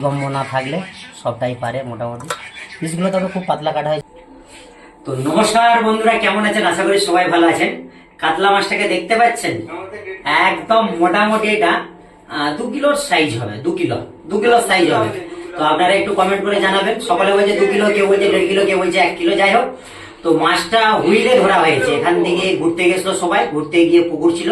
গম্য না থাকলে সবটাই পারে মোটামুটি। পিসগুলো তবে খুব পাতলা কাটা হয়। তো নমস্কার বন্ধুরা, কেমন আছেন? আশা করি সবাই ভালো আছেন। কাতলা মাছটাকে দেখতে পাচ্ছেন, একদম মোটামুটি এটা 2 কিলোর সাইজ হবে। 2 কিলো সাইজ হবে। তো আপনারা একটু কমেন্ট করে জানাবেন। সকলে বলছে 2 কিলো, কেউ বলছে 1.5 কিলো, কেউ বলছে 1 কিলো। যাই হোক, তো মাছটা হুইলে ধরা হয়েছে। এখান থেকে ঘুরতে গেছিল সবাই, ঘুরতে গিয়ে পুকুর ছিল,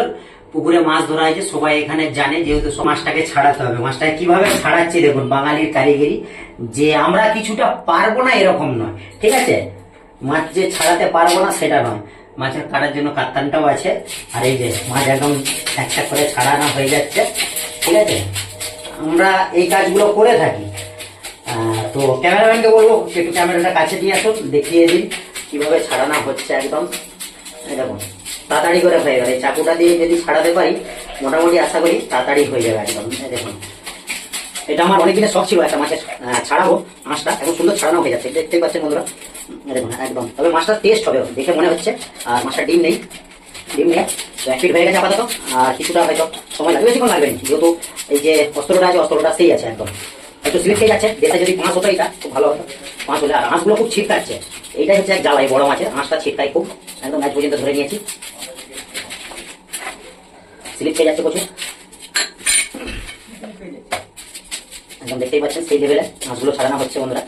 পুকুরে মাছ ধরা হয়েছে। সবাই এখানে জানে, যেহেতু মাছটাকে ছাড়াতে হবে। মাছটাকে কিভাবে ছাড়াচ্ছে দেখুন, বাঙালির কারিগরি। যে আমরা কিছুটা পারবো না এরকম নয়, ঠিক আছে? মাছ যে ছাড়াতে পারবো না সেটা নয়, মাছের কাটার জন্য কাতানটাও আছে। আর এই যে মাছ একদম একটা করে ছাড়ানো হয়ে যাচ্ছে, ঠিক আছে? আমরা এই কাজগুলো করে থাকি। তো ক্যামেরাম্যানকে বলবো একটু ক্যামেরাটা কাছে দিয়ে আসুন, দেখিয়ে দিন কিভাবে ছাড়ানো হচ্ছে। একদম দেখুন, তাড়াতাড়ি করে হয়ে গেল। এই চাকুটা দিয়ে যদি ছাড়াতে পারি, মোটামুটি আশা করি তাড়াতাড়ি হয়ে যাবে একদম। দেখুন, এটা আমার অনেকদিনের শখ ছিল, একটা মাছের ছাড়াবো। মাছটা এখন সুন্দর ছাড়ানো হয়ে যাচ্ছে, দেখতেই পাচ্ছেন বন্ধুরা। দেখুন একদম, তবে মাছটা টেস্ট হবে দেখে মনে হচ্ছে। আর মাছটা ডিম নেই, ডিম নিয়ে ফিট হয়ে গেছে আপাতত। আর কিছুটা হয়তো সময় লাগবে, বেশিক্ষণ লাগবে না, যেহেতু এই যে অস্ত্রটা আছে, অস্ত্রটা সেই আছে একদম। একটু স্লিপ খেয়ে যাচ্ছে, দেশে যদি 5 হতো এটা খুব ভালো হতো। 5 হলে, আর আঁশগুলো খুব ছিটকাচ্ছে। এইটাই হচ্ছে এক জ্বালাই বড় মাছের, আঁশটা ছিটকায় খুব। একদম আজ পর্যন্ত ধরে নিয়েছি, স্লিপ খেয়ে যাচ্ছে প্রচুর। একদম দেখতেই পাচ্ছেন সেই লেভেলে মাছগুলো ছাড়ানো হচ্ছে বন্ধুরা।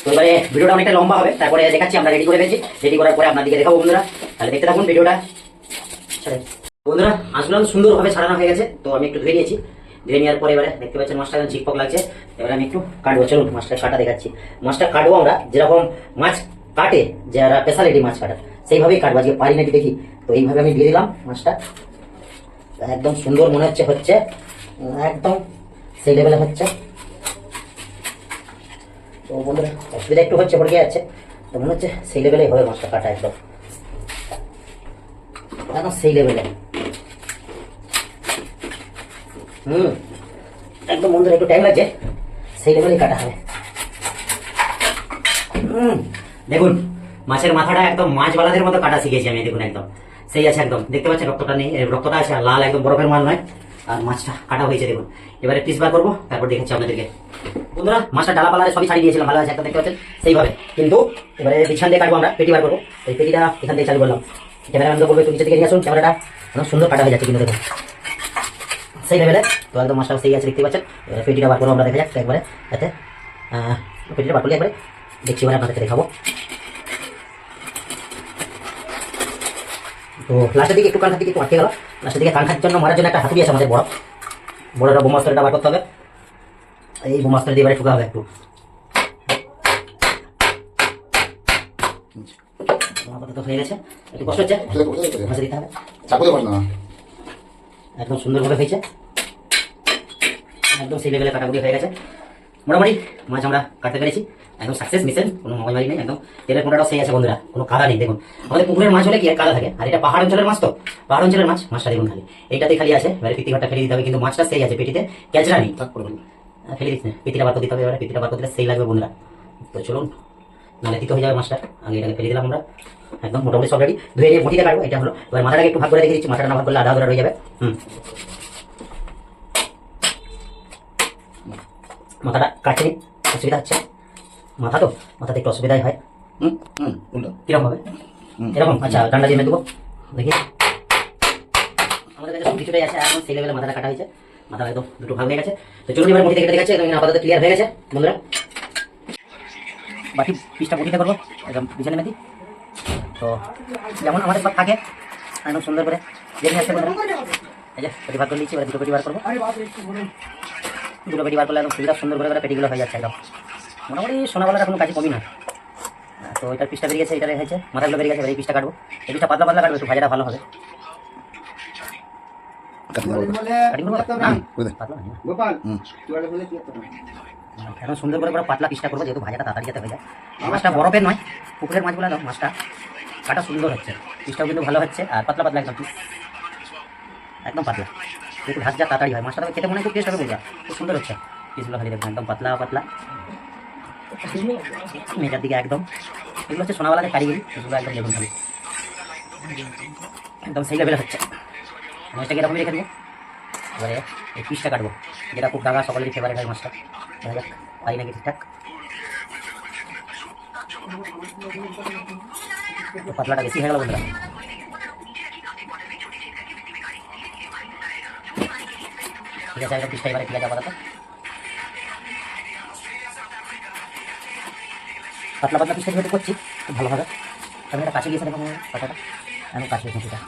তো এবারে ভিডিওটা অনেকটা লম্বা হবে, তারপরে দেখাচ্ছি। আমরা রেডি করে ফেলছি, রেডি করার পরে আপনাদেরকে দেখাবো বন্ধুরা। তাহলে দেখতে থাকুন ভিডিওটা। বন্ধুরা, মাছগুলো সুন্দরভাবে ছাড়ানো হয়ে গেছে। তো আমি একটু ধুয়ে নিয়েছি, ধুয়ে নেওয়ার পরে এবারে দেখতে পাচ্ছেন মাছটা একদম চিকপক লাগছে। এবারে আমি একটু কাটবো, চলুন মাছটা কাটা দেখাচ্ছি। মাছটা কাটবো আমরা যেরকম মাছ কাটে, যারা স্পেশালিটি মাছ কাটার, সেইভাবেই কাটবো। আজকে পারি নাকি দেখি। তো এইভাবে আমি দিয়ে দিলাম মাছটা, একদম সুন্দর মনে হচ্ছে, একদম সেই লেভেলে হচ্ছে। তো বন্ধুরা, অসুবিধা একটু হচ্ছে, পড়ে যাচ্ছে। তো মনে হচ্ছে সেই লেভেলেই হবে মাছটা কাটা, একদম একদম সেই লেভেলে। একদম বন্ধুরা, একটু টাইম লাগছে, সেই লেভেলেই কাটা হবে। দেখুন, মাছের মাথাটা একদম মাছওয়ালাদের মতো কাটা শিখেছি আমি। দেখুন একদম সেই আছে, একদম দেখতে পাচ্ছেন রক্তটা নেই, রক্তটা আছে লাল, একদম বরফের মাল নয়। আর মাছটা কাটা হয়েছে দেখুন। এবারে পিস বার করবো, তারপর দেখাচ্ছি আপনাদেরকে। বন্ধুরা, মাছটা ডালা পালারে সবই ছাড়িয়ে দিয়েছিলাম, ভালো আছে একদম দেখতে পাচ্ছেন সেইভাবে। কিন্তু এবারে বিছান দিয়ে কাটবো আমরা, পেটি বার করবো। এই পেটিটা এখান থেকে চালু করলাম। ক্যামেরাম্যানকে বলবো একটু নিচে থেকে নিয়ে আসুন ক্যামেরাটা। একদম সুন্দর কাটা হয়ে যাচ্ছে কিন্তু দেখুন সেই লেভেলে। তো একদম মাছটা সেই আছে, দেখতে পাচ্ছেন। এবারে পেটিটা বার করবো আমরা, দেখা যাক একবারে। যাতে পেটিটা বার করলে একবারে দেখছি, এবারে আপনাদেরকে দেখাবো। তো লাস্টের দিকে একটু কান খাতে একটু আটকে গেল। লাস্টের দিকে কান খাতের জন্য মারার জন্য একটা হাতুড়ি আছে আমাদের, বড়টা বোমাস্টারটা বার করতে হবে। এই বোমাস্টার দিয়ে এবারে ঠুকা হবে একটু। আপাতত হয়ে গেছে, একটু কষ্ট হচ্ছে, ভাষা দিতে হবে। একদম সুন্দরভাবে হয়েছে, একদম সেই লেভেলে কাটাকুটি হয়ে গেছে মোটামুটি। মাছ আমরা কাটতে পেরেছি, একদম সাকসেস মিশন, কোনো ময়মারি নেই। একদম তেলের কোনটাও সেই আছে বন্ধুরা, কোনো কাদা নেই। দেখুন, আমাদের পুকুরের মাছ হলে কি আর কাদা থাকে? আর এটা পাহাড় অঞ্চলের মাছ, তো পাহাড় অঞ্চলের মাছ। মাছটা দেখুন খালি এইটাতে খালি আছে, এবারে পিতি ঘরটা ফেলে দিতে হবে। কিন্তু মাছটা সেই আছে, পেটিতে ক্যাচরা নেই, ফেলে দিচ্ছে। পিতিটা বার করে দিতে হবে, এবারে পিতিটা বার করে দিলে সেই লাগবে বন্ধুরা। তো চলুন, নালে তিতো হয়ে যাবে মাছটা। আগে এটাকে ফেলে দিলাম আমরা, একদম মোটামুটি সব রেডি। ধুয়ে নিয়ে বটিতে কাটবো, এটা হলো। এবার মাথাটাকে একটু ভাগ করে রেখে দিচ্ছি, মাথাটা না ভাগ করলে আধা আধা রয়ে যাবে। মাথাটা কাটতে অসুবিধা হচ্ছে, মাথাতে একটু অসুবিধাই হয়। কিরকম হবে? এরকম, আচ্ছা ডান্ডা দিয়ে মেরে দেবো, দেখি। আমাদের কাছে সব কিছুটাই আছে, এখন সেই লেভেলে মাথাটা কাটা হয়েছে। মাথা একদম দুটো ভাগ হয়ে গেছে। তো চলুন এবার বটিতে কেটে দেখাচ্ছে, একদম আপাতত ক্লিয়ার হয়ে গেছে বন্ধুরা। বাকি পিসটা বটিতে করবো, একদম বিছানে মেথি। তো যেমন আমাদের সব থাকে, একদম সুন্দর করে দেখে আসছে বন্ধুরা। এই যে পেটি বার করে নিচ্ছি, এবার দুটো পেটি বার করবো। দুটো পেটি বার করলে একদম সুবিধা, সুন্দর করে পেটিগুলো হয়ে যাচ্ছে একদম মোটামুটি। সোনাওয়ালার কোনো কাজে কমই না। তো এটার পিসটা বেরিয়ে গেছে, এটা হয়েছে, মাথাগুলো বেরিয়ে গেছে। এবার এই পিসটা কাটবো, এই পিসটা পাতলা পাতলা কাটবো, একটু ভাজাটা ভালো হবে। এখন সুন্দর করে পাতলা পিসটা করবো, যেহেতু ভাজাটা তাড়াতাড়ি যাতে হয়ে যায়। মাছটা বরফের নয়, পুকুরের মাছগুলো দাও। মাছটা কাটা সুন্দর হচ্ছে, পিসটাও কিন্তু ভালো হচ্ছে। আর পাতলা পাতলা একদম পিস, একদম পাতলা, যেহেতু ভাজটা তাড়াতাড়ি হয়। মাছটা খেতে মনে হয় খুব টেস্ট হবে বন্ধুরা, খুব সুন্দর হচ্ছে পিসগুলো। খালি দেখবেন একদম পাতলা পাতলা মেজার দিকে একদম। এগুলো হচ্ছে সোনাওয়ালাদের কারিগরি, এগুলো একদম দেখুন খালি একদম সেই লেভেলে হচ্ছে। মাছটাকে এরকমই রেখে দেবো। এবারে এই পিসটা কাটবো, যেটা খুব দাগা, সকলেরই ফেভারিট হয় মাছটা। দেখা যাক পারি নাকি ঠিকঠাক। পাতলাটা বেশি হয়ে গেল বন্ধুরা। ঠিক আছে, একদম পিসটা এবারে ঠিক আছে আপাতত। পাতলা পাতলা পিসটা যেহেতু করছি খুব ভালো হবে। আমি এটা কাছে গিয়েছে দেখো পাতাটা, আমি কাছে খুঁটিটা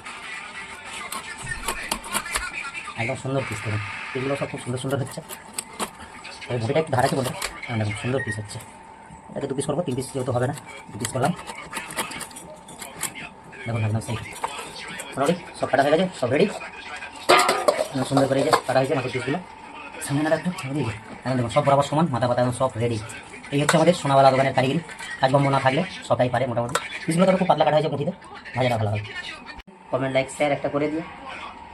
একদম সুন্দর পিস দেখুন, পিসগুলো সব খুব সুন্দর সুন্দর হচ্ছে। তবে মুটিটা একটু ধারাচ্ছে বলতে, দেখুন সুন্দর পিস হচ্ছে। এটাকে 2 পিস করবো, 3 পিস যেহেতু হবে না, 2 পিস করলাম। দেখুন একদম সেই মোটামুটি সব কাটা হয়ে গেছে, সব রেডি। সুন্দর করে যে কাটা হয়েছে মাছের পিসগুলো, সামনে না একটু এখন দেখুন সব বরাবর সমান, মাথা পাতা একদম সব রেডি। এই হচ্ছে আমাদের সোনাওয়ালা দোকানের কারিগরি, কাজকর্ম না থাকলে সবটাই পারে মোটামুটি। পিসগুলো তবে খুব পাতলা কাটা হয়েছে মুঠিতে, ভাজাটা ভালো হবে। কমেন্ট, লাইক, শেয়ার একটা করে দিও।